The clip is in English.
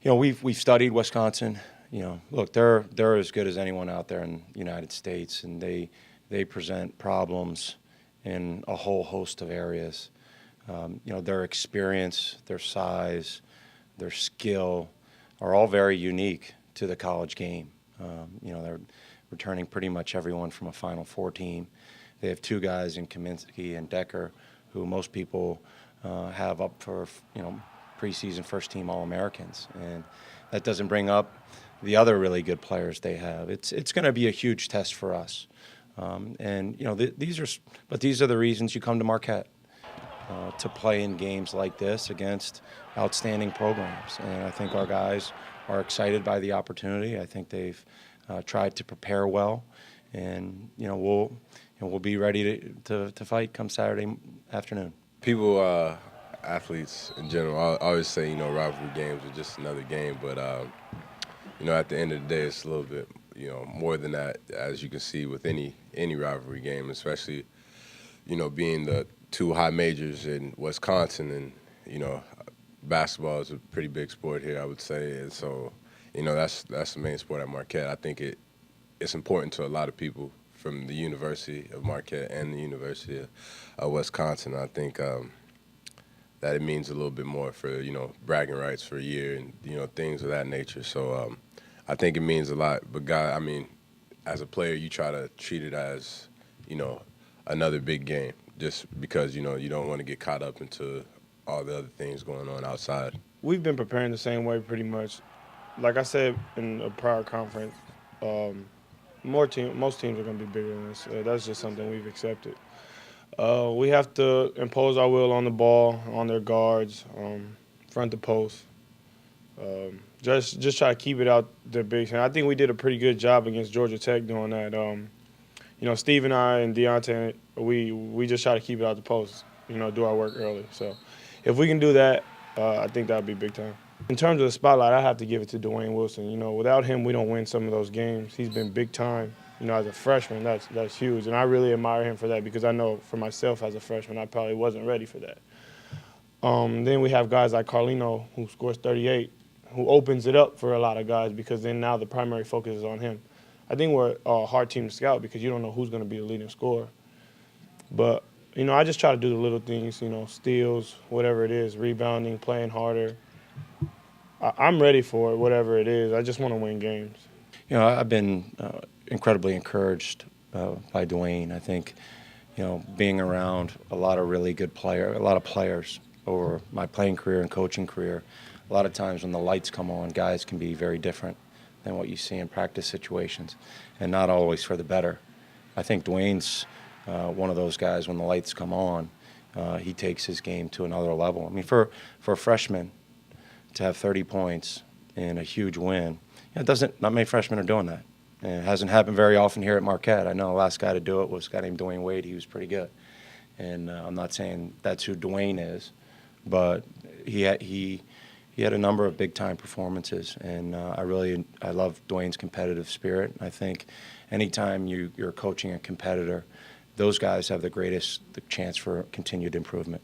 We've studied Wisconsin. Look, they're as good as anyone out there in the United States, and they present problems in a whole host of areas. Their experience, their size, their skill are all very unique to the college game. They're returning pretty much everyone from a Final Four team. They have two guys in Kaminsky and Decker, who most people have up for preseason first-team All-Americans, and that doesn't bring up the other really good players they have. It's going to be a huge test for us, these are the reasons you come to Marquette. To play in games like this against outstanding programs. And I think our guys are excited by the opportunity. I think they've tried to prepare well, and we'll be ready to fight come Saturday afternoon. People, athletes in general, I always say rivalry games are just another game, but at the end of the day, it's a little bit more than that, as you can see with any rivalry game, especially being the two high majors in Wisconsin, and basketball is a pretty big sport here, I would say, and so that's the main sport at Marquette. I think it's important to a lot of people from the University of Marquette and the University of Wisconsin. I think that it means a little bit more for bragging rights for a year and things of that nature. So I think it means a lot. But as a player, you try to treat it as another big game, just because you don't want to get caught up into all the other things going on outside. We've been preparing the same way pretty much. Like I said in a prior conference, most teams are going to be bigger than us. That's just something we've accepted. We have to impose our will on the ball, on their guards, front the post. Just try to keep it out their bigs. And I think we did a pretty good job against Georgia Tech doing that. Steve and I and Deontay, we just try to keep it out the post, do our work early. So if we can do that, I think that would be big time. In terms of the spotlight, I have to give it to Dwayne Wilson. Without him, we don't win some of those games. He's been big time. As a freshman, that's huge. And I really admire him for that, because I know for myself as a freshman, I probably wasn't ready for that. Then we have guys like Carlino, who scores 38, who opens it up for a lot of guys, because then now the primary focus is on him. I think we're a hard team to scout, because you don't know who's going to be the leading scorer. But, I just try to do the little things, steals, whatever it is, rebounding, playing harder. I'm ready for it, whatever it is. I just want to win games. I've been incredibly encouraged by Dwayne. I think, being around a lot of really good players over my playing career and coaching career, a lot of times when the lights come on, guys can be very different than what you see in practice situations, and not always for the better. I think Dwayne's one of those guys, when the lights come on, he takes his game to another level. For a freshman to have 30 points in a huge win, not many freshmen are doing that. And it hasn't happened very often here at Marquette. I know the last guy to do it was a guy named Dwayne Wade. He was pretty good. And I'm not saying that's who Dwayne is, but he had a number of big-time performances, and I love Dwayne's competitive spirit. I think anytime you're coaching a competitor, those guys have the chance for continued improvement.